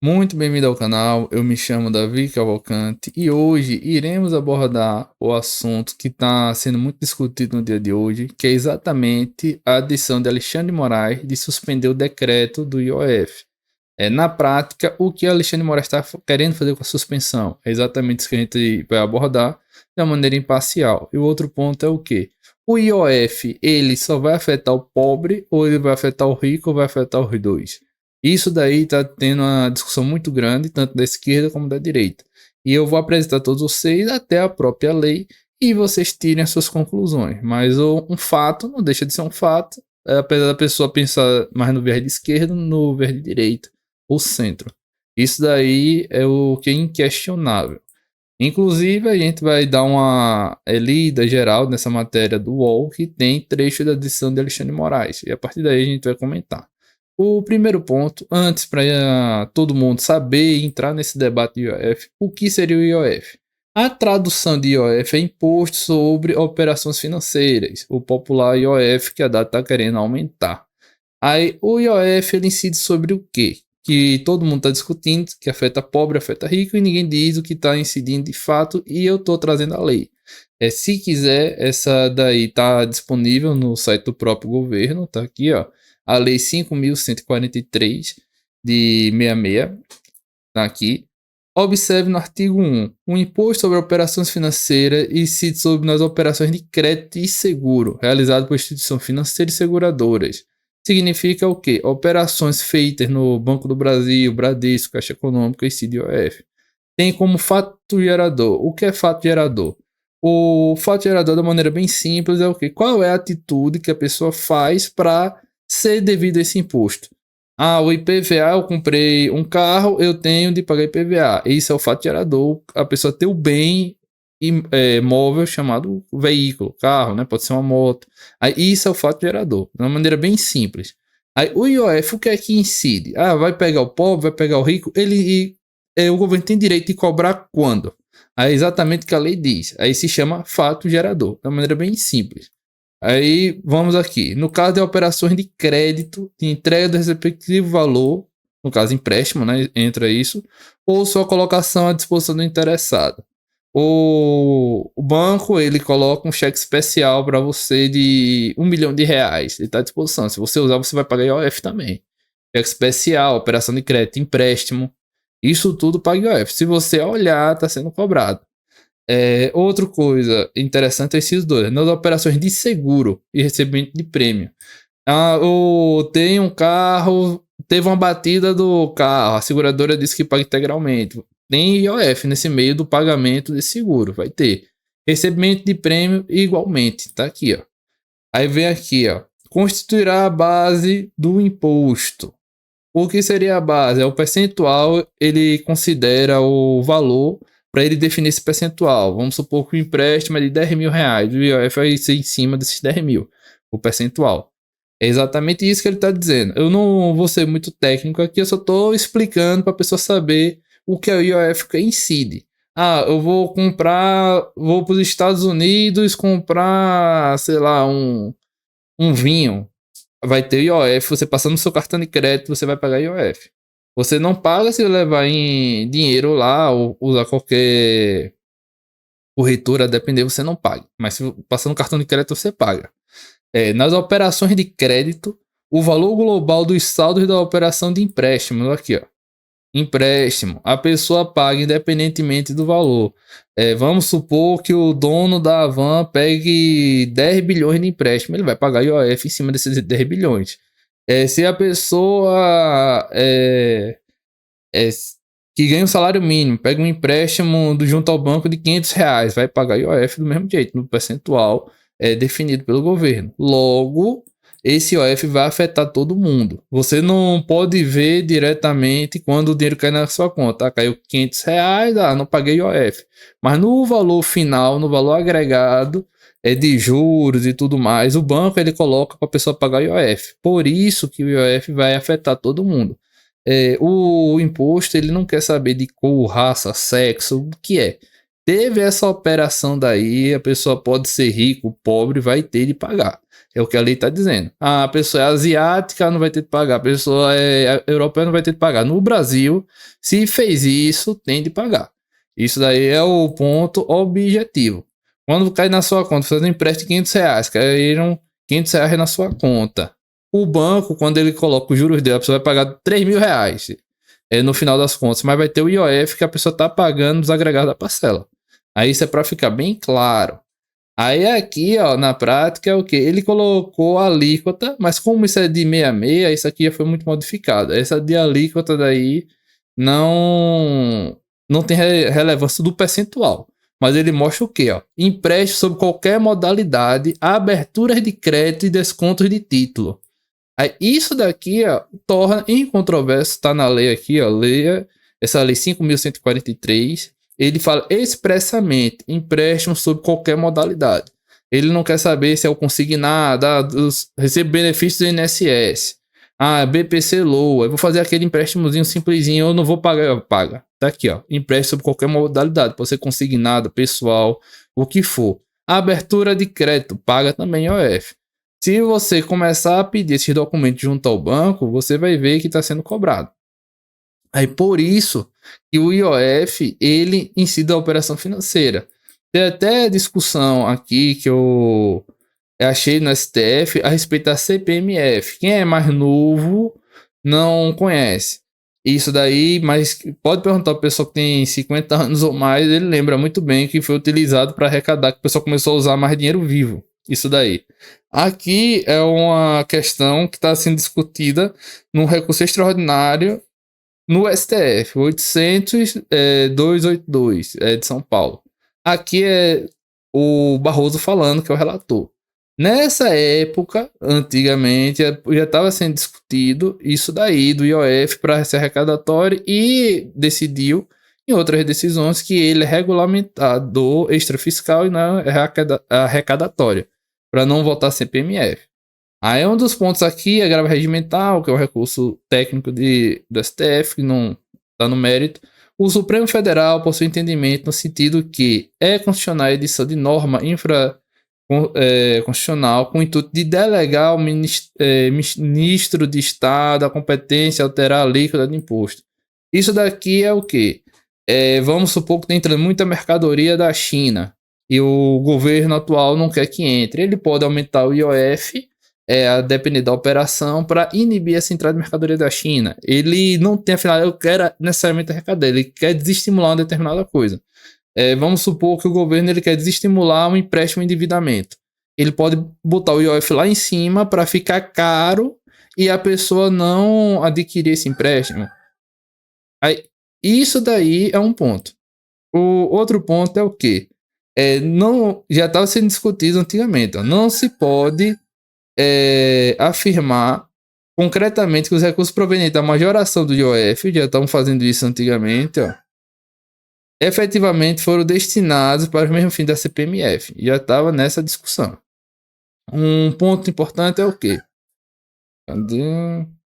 Muito bem-vindo ao canal, eu me chamo Davi Cavalcante e hoje iremos abordar o assunto que está sendo muito discutido no dia de hoje, que é exatamente a decisão de Alexandre de Moraes de suspender o decreto do IOF. Na prática, o que Alexandre de Moraes está querendo fazer com a suspensão? É exatamente isso que a gente vai abordar de uma maneira imparcial. E o outro ponto é o quê? O IOF, ele só vai afetar o pobre, ou ele vai afetar o rico, ou vai afetar os dois? Isso daí está tendo uma discussão muito grande, tanto da esquerda como da direita. E eu vou apresentar a todos vocês até a própria lei e vocês tirem as suas conclusões. Mas um fato não deixa de ser um fato, apesar da pessoa pensar mais no verde esquerdo, no verde direita, ou centro. Isso daí é o que é inquestionável. Inclusive, a gente vai dar uma lida geral nessa matéria do UOL, que tem trecho da decisão de Alexandre de Moraes. E a partir daí a gente vai comentar. O primeiro ponto, antes para todo mundo saber e entrar nesse debate do IOF, o que seria o IOF? A tradução de IOF é Imposto sobre Operações Financeiras, o popular IOF que a data está querendo aumentar. Aí o IOF ele incide sobre o quê? Que todo mundo está discutindo, que afeta pobre, afeta rico, e ninguém diz o que está incidindo de fato, e eu estou trazendo a lei. Se quiser, essa daí está disponível no site do próprio governo, tá aqui, ó. A Lei 5.143 de 66, tá aqui. Observe no artigo 1, o imposto sobre operações financeiras incide sobre nas operações de crédito e seguro, realizado por instituições financeiras e seguradoras. Significa o quê? Operações feitas no Banco do Brasil, Bradesco, Caixa Econômica e CDOF. Tem como fato gerador. O que é fato gerador? O fato gerador, da maneira bem simples, é o quê? Qual é a atitude que a pessoa faz para ser devido a esse imposto? O IPVA, eu comprei um carro, eu tenho de pagar IPVA. Isso é o fato gerador. A pessoa ter o bem móvel chamado veículo, carro, né? Pode ser uma moto. Aí isso é o fato gerador, de uma maneira bem simples. Aí o IOF, o que é que incide? Vai pegar o pobre, vai pegar o rico. O governo tem direito de cobrar quando? Aí exatamente o que a lei diz. Aí se chama fato gerador, de uma maneira bem simples. Aí vamos aqui. No caso de operações de crédito, de entrega do respectivo valor, no caso empréstimo, né? Entra isso, ou sua colocação à disposição do interessado. O banco ele coloca um cheque especial para você de R$ 1 milhão. Ele está à disposição. Se você usar, você vai pagar IOF também. Cheque especial, operação de crédito, empréstimo. Isso tudo paga IOF. Se você olhar, está sendo cobrado. Outra coisa interessante é esses dois. Nas operações de seguro e recebimento de prêmio. Tem um carro, teve uma batida do carro, a seguradora disse que paga integralmente. Tem IOF nesse meio do pagamento de seguro, vai ter. Recebimento de prêmio igualmente, tá aqui, ó. Aí vem aqui, ó. Constituirá a base do imposto. O que seria a base? É o percentual, ele considera o valor para ele definir esse percentual. Vamos supor que o empréstimo é de R$ 10.000, o IOF vai ser em cima desses 10 mil, o percentual. É exatamente isso que ele está dizendo. Eu não vou ser muito técnico aqui, eu só estou explicando para a pessoa saber o que é o IOF que incide. Eu vou para os Estados Unidos comprar, sei lá, um vinho. Vai ter IOF, você passando no seu cartão de crédito, você vai pagar IOF. Você não paga se levar em dinheiro lá ou usar qualquer corretora, a depender, você não paga. Mas se passar no cartão de crédito, você paga. Nas operações de crédito, o valor global dos saldos da operação de empréstimo, aqui, ó. Empréstimo, a pessoa paga independentemente do valor. Vamos supor que o dono da van pegue 10 bilhões de empréstimo, ele vai pagar IOF em cima desses 10 bilhões. Se a pessoa que ganha um salário mínimo pega um empréstimo junto ao banco de R$ 500, vai pagar IOF do mesmo jeito, no percentual definido pelo governo. Logo, esse IOF vai afetar todo mundo. Você não pode ver diretamente quando o dinheiro cai na sua conta. Caiu R$ 500, não paguei IOF. Mas no valor final, no valor agregado, de juros e tudo mais, o banco ele coloca para a pessoa pagar IOF. Por isso que o IOF vai afetar todo mundo. O imposto ele não quer saber de cor, raça, sexo, o que é. Teve essa operação daí, a pessoa pode ser rico, pobre, vai ter de pagar. É o que a lei está dizendo. A pessoa é asiática, não vai ter que pagar. A pessoa é europeia, não vai ter que pagar. No Brasil, se fez isso, tem de pagar. Isso daí é o ponto objetivo. Quando cai na sua conta, fazendo um empréstimo de R$ 500, caíram R$ 500 na sua conta. O banco, quando ele coloca os juros dele, a pessoa vai pagar R$ 3.000 no final das contas, mas vai ter o IOF que a pessoa está pagando os agregados da parcela. Aí isso é para ficar bem claro. Aí aqui, ó, na prática é o que? Ele colocou a alíquota, mas como isso é de 66, isso aqui já foi muito modificado. Essa de alíquota daí não tem relevância do percentual. Mas ele mostra o quê? Ó? Empréstimo sob qualquer modalidade, aberturas de crédito e descontos de título. Aí, isso daqui, ó, torna incontroverso, tá na lei aqui, ó, essa lei 5.143, ele fala expressamente empréstimo sob qualquer modalidade. Ele não quer saber se é o consignado, recebe benefícios do INSS, BPC Low, eu vou fazer aquele empréstimozinho simplesinho, eu não vou pagar, paga. Tá aqui, ó, empréstimo sob qualquer modalidade, pode ser consignado, pessoal, o que for. A abertura de crédito, paga também IOF. Se você começar a pedir esses documentos junto ao banco, você vai ver que está sendo cobrado. Aí por isso que o IOF, ele incide a operação financeira. Tem até discussão aqui que eu achei no STF a respeito da CPMF. Quem é mais novo não conhece isso daí, mas pode perguntar para a pessoa que tem 50 anos ou mais, ele lembra muito bem que foi utilizado para arrecadar, que o pessoal começou a usar mais dinheiro vivo. Isso daí. Aqui é uma questão que está sendo discutida num recurso extraordinário no STF, 800-282, de São Paulo. Aqui é o Barroso falando, que é o relator. Nessa época, antigamente, já estava sendo discutido isso daí do IOF para ser arrecadatório e decidiu em outras decisões que ele é regulamentado extrafiscal e não é arrecadatório, para não votar CPMF. Aí um dos pontos aqui é agravo regimental, que é o recurso técnico do STF, que não está no mérito. O Supremo Federal possui entendimento no sentido que é constitucional a edição de norma constitucional com o intuito de delegar ao ministro de Estado a competência a alterar a alíquota de imposto. Isso daqui é o quê? Vamos supor que está entrando muita mercadoria da China e o governo atual não quer que entre. Ele pode aumentar o IOF, a depender da operação, para inibir essa entrada de mercadoria da China. Ele não tem a finalidade, eu quero necessariamente arrecadar, ele quer desestimular uma determinada coisa. Vamos supor que o governo ele quer desestimular um empréstimo e endividamento. Ele pode botar o IOF lá em cima para ficar caro e a pessoa não adquirir esse empréstimo. Aí, isso daí é um ponto. O outro ponto é o quê? Já estava sendo discutido antigamente. Ó, não se pode afirmar concretamente que os recursos provenientes da majoração do IOF, já estavam fazendo isso antigamente, ó, efetivamente foram destinados para o mesmo fim da CPMF. Já estava nessa discussão. Um ponto importante é o quê?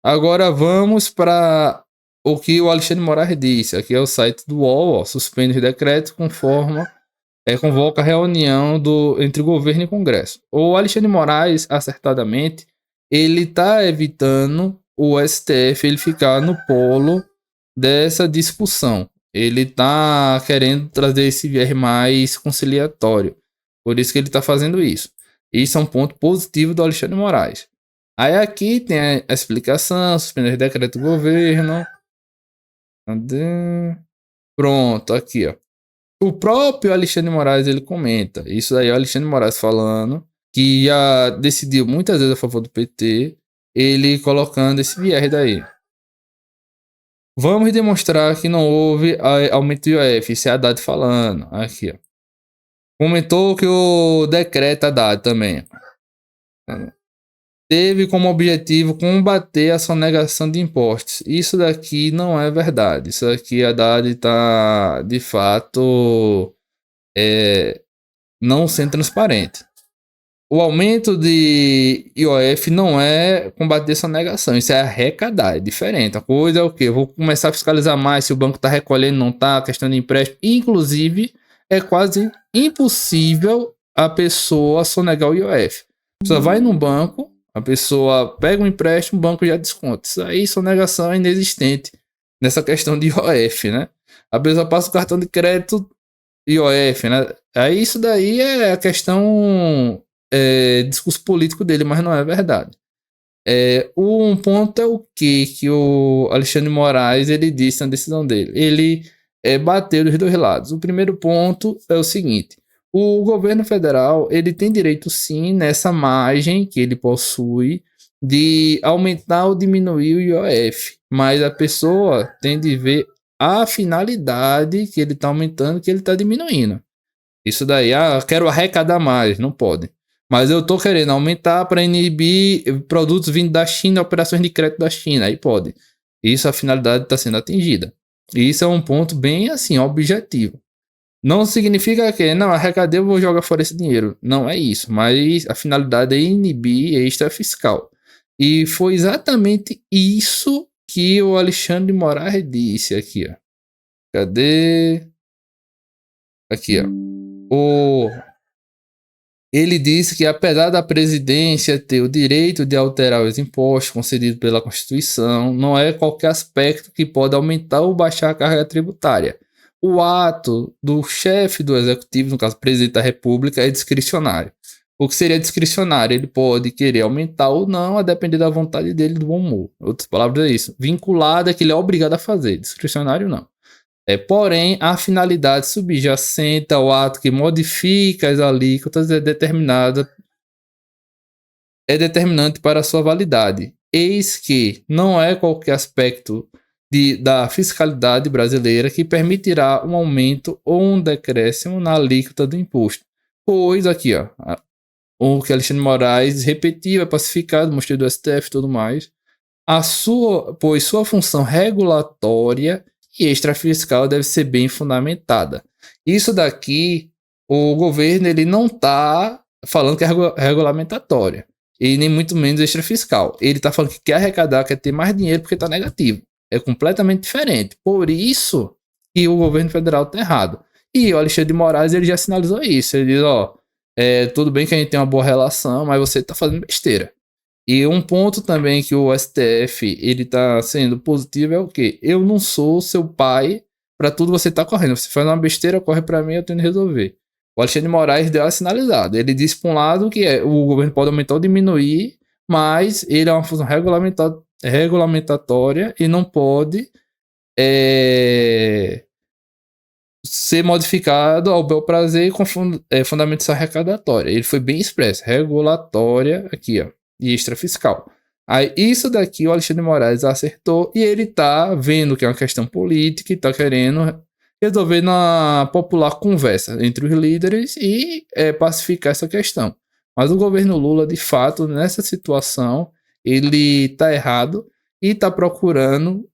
Agora vamos para o que o Alexandre de Moraes disse. Aqui é o site do UOL, ó, suspende os decretos convoca a reunião entre governo e Congresso. O Alexandre de Moraes, acertadamente, ele está evitando o STF ele ficar no polo dessa discussão. Ele está querendo trazer esse viés mais conciliatório. Por isso que ele está fazendo isso. Isso é um ponto positivo do Alexandre de Moraes. Aí aqui tem a explicação, suspender decreto do governo. Cadê? Pronto, aqui, ó. O próprio Alexandre de Moraes, ele comenta. Isso aí é o Alexandre de Moraes falando, que já decidiu muitas vezes a favor do PT, ele colocando esse viés daí. Vamos demonstrar que não houve aumento do IOF. Isso é a Haddad falando. Aqui, ó. Comentou que o decreto Haddad também teve como objetivo combater a sonegação de impostos. Isso daqui não é verdade. Isso aqui a Haddad está, de fato, não sendo transparente. O aumento de IOF não é combater sonegação, isso é arrecadar, é diferente. A coisa é o quê? Eu vou começar a fiscalizar mais se o banco está recolhendo, não está, questão de empréstimo. Inclusive, é quase impossível a pessoa sonegar o IOF. pessoa vai num banco, a pessoa pega um empréstimo, o banco já desconta. Isso aí, sonegação é inexistente nessa questão de IOF, né? A pessoa passa o cartão de crédito IOF, né? Aí isso daí é a questão, discurso político dele, mas não é verdade. Um ponto é o que o Alexandre de Moraes ele disse na decisão dele. Ele bateu dos dois lados. O primeiro ponto é o seguinte: o governo federal ele tem direito sim nessa margem que ele possui de aumentar ou diminuir o IOF, mas a pessoa tem de ver a finalidade que ele está aumentando, que ele está diminuindo. Isso daí, quero arrecadar mais, não pode. Mas eu tô querendo aumentar para inibir produtos vindo da China, operações de crédito da China, aí pode. Isso, a finalidade está sendo atingida. E isso é um ponto bem, assim, objetivo. Não significa que, não, arrecadei, eu vou jogar fora esse dinheiro. Não é isso, mas a finalidade é inibir extra fiscal. E foi exatamente isso que o Alexandre de Moraes disse aqui, ó. Cadê? Aqui, ó. Ele disse que, apesar da presidência ter o direito de alterar os impostos concedidos pela Constituição, não é qualquer aspecto que pode aumentar ou baixar a carga tributária. O ato do chefe do executivo, no caso, o presidente da República, é discricionário. O que seria discricionário? Ele pode querer aumentar ou não, a depender da vontade dele, do bom humor. Outras palavras é isso. Vinculado é que ele é obrigado a fazer, discricionário não. Porém, a finalidade subjacente ao ato que modifica as alíquotas é determinante para a sua validade. Eis que não é qualquer aspecto da fiscalidade brasileira que permitirá um aumento ou um decréscimo na alíquota do imposto. Pois aqui, ó, o que Alexandre de Moraes repetiu, é pacificado, mostrei do STF e tudo mais, pois sua função regulatória e extrafiscal deve ser bem fundamentada. Isso daqui, o governo ele não está falando que é regulamentatória e nem muito menos extrafiscal. Ele está falando que quer arrecadar, quer ter mais dinheiro porque está negativo. É completamente diferente. Por isso que o governo federal está errado. E o Alexandre de Moraes ele já sinalizou isso. Ele diz, tudo bem que a gente tem uma boa relação, mas você está fazendo besteira. E um ponto também que o STF ele tá sendo positivo é o quê? Eu não sou seu pai para tudo você tá correndo. Você faz uma besteira, corre para mim, eu tenho que resolver. O Alexandre de Moraes deu a sinalizada. Ele disse para um lado que o governo pode aumentar ou diminuir, mas ele é uma função regulamentatória e não pode ser modificado ao bel prazer com fundamentos arrecadatórios. Ele foi bem expresso, regulatória aqui, ó, e extrafiscal. Aí isso daqui o Alexandre de Moraes acertou e ele tá vendo que é uma questão política e tá querendo resolver na popular conversa entre os líderes e pacificar essa questão. Mas o governo Lula, de fato, nessa situação, ele tá errado e tá procurando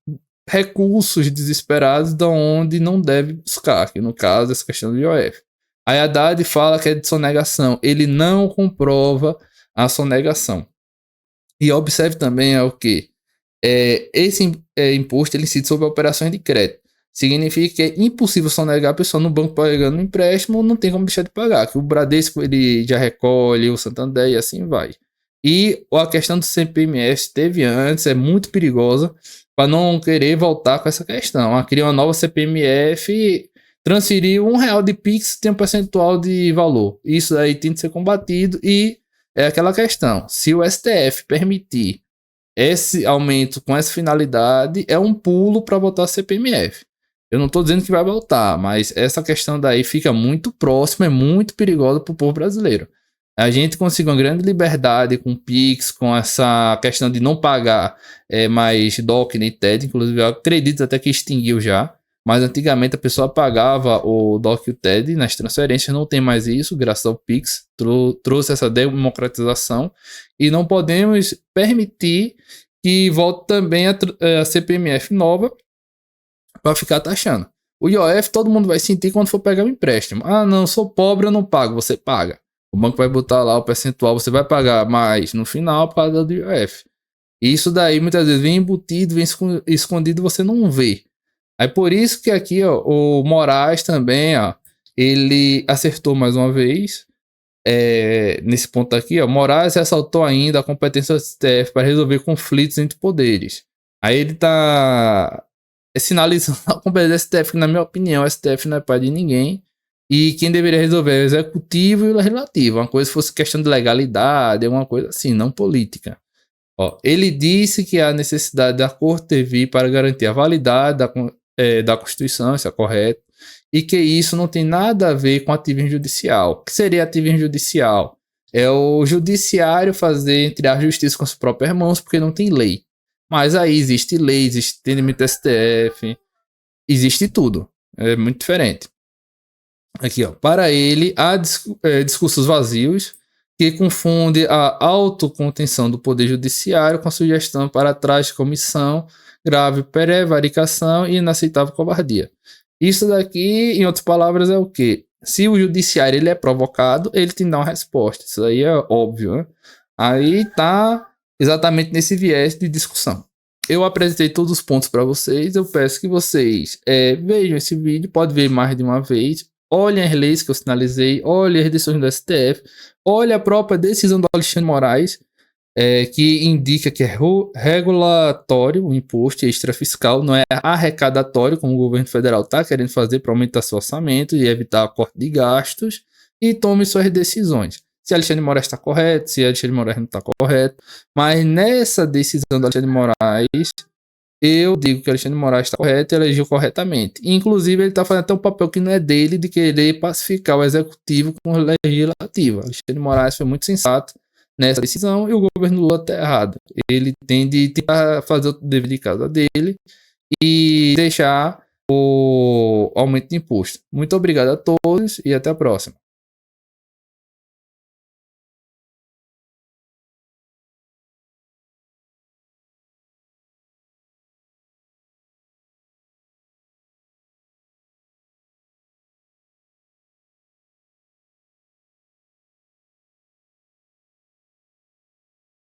recursos desesperados de onde não deve buscar, que no caso essa questão do IOF. Aí Haddad fala que é de sonegação, ele não comprova a sonegação. E observe também o que esse imposto ele incide sobre operações de crédito. Significa que é impossível sonegar a pessoa no banco pagando um empréstimo, não tem como deixar de pagar, que o Bradesco ele já recolhe, o Santander e assim vai. E a questão do CPMF teve antes, é muito perigosa, para não querer voltar com essa questão. Criar uma nova CPMF, transferir R$1 de Pix, tem um percentual de valor. Isso aí tem de ser combatido e é aquela questão. Se o STF permitir esse aumento com essa finalidade, é um pulo para voltar a CPMF. Eu não estou dizendo que vai voltar, mas essa questão daí fica muito próxima, é muito perigosa para o povo brasileiro. A gente conseguiu uma grande liberdade com o Pix, com essa questão de não pagar mais DOC nem TED, inclusive eu acredito até que extinguiu já, mas antigamente a pessoa pagava o DOC e o TED nas transferências, não tem mais isso, graças ao Pix, trouxe essa democratização e não podemos permitir que volte também a CPMF nova para ficar taxando. O IOF todo mundo vai sentir quando for pegar um empréstimo. Ah, não, sou pobre, eu não pago, você paga. O banco vai botar lá o percentual, você vai pagar mais no final por causa do IOF. E isso daí muitas vezes vem embutido, vem escondido, você não vê. Aí por isso que aqui ó, o Moraes também, ó, ele acertou mais uma vez. nesse ponto aqui, ó, Moraes ressaltou ainda a competência do STF para resolver conflitos entre poderes. Aí ele tá sinalizando a competência do STF, que na minha opinião, o STF não é pai de ninguém, e quem deveria resolver é o executivo e o legislativo. Uma coisa fosse questão de legalidade, uma coisa assim, não política. Ó, ele disse que há necessidade da Corte intervir para garantir a validade da Constituição, isso é correto, e que isso não tem nada a ver com ativismo judicial. O que seria ativismo judicial? É o judiciário fazer, entre a justiça com as próprias mãos, porque não tem lei. Mas aí existe lei, existe entendimento do STF, existe tudo. É muito diferente. Aqui, ó. Para ele, há discursos vazios que confunde a autocontenção do Poder Judiciário com a sugestão para trás de comissão, grave prevaricação e inaceitável covardia. Isso daqui, em outras palavras, é o quê? Se o judiciário ele é provocado, ele tem que dar uma resposta. Isso aí é óbvio, né? Aí tá exatamente nesse viés de discussão. Eu apresentei todos os pontos para vocês. Eu peço que vocês vejam esse vídeo, pode ver mais de uma vez. Olhem as leis que eu sinalizei, olhem as decisões do STF, olhem a própria decisão do Alexandre Moraes, que indica que é regulatório o imposto extrafiscal, não é arrecadatório, como o governo federal está querendo fazer para aumentar seu orçamento e evitar corte de gastos, e tome suas decisões. Se Alexandre Moraes está correto, se Alexandre Moraes não está correto, mas nessa decisão do Alexandre Moraes, eu digo que Alexandre Moraes está correto e elegeu corretamente. Inclusive, ele está fazendo até um papel que não é dele, de querer pacificar o executivo com o legislativo. Alexandre Moraes foi muito sensato nessa decisão e o governo Lula está errado. Ele tem de tentar fazer o dever de casa dele e deixar o aumento de imposto. Muito obrigado a todos e até a próxima.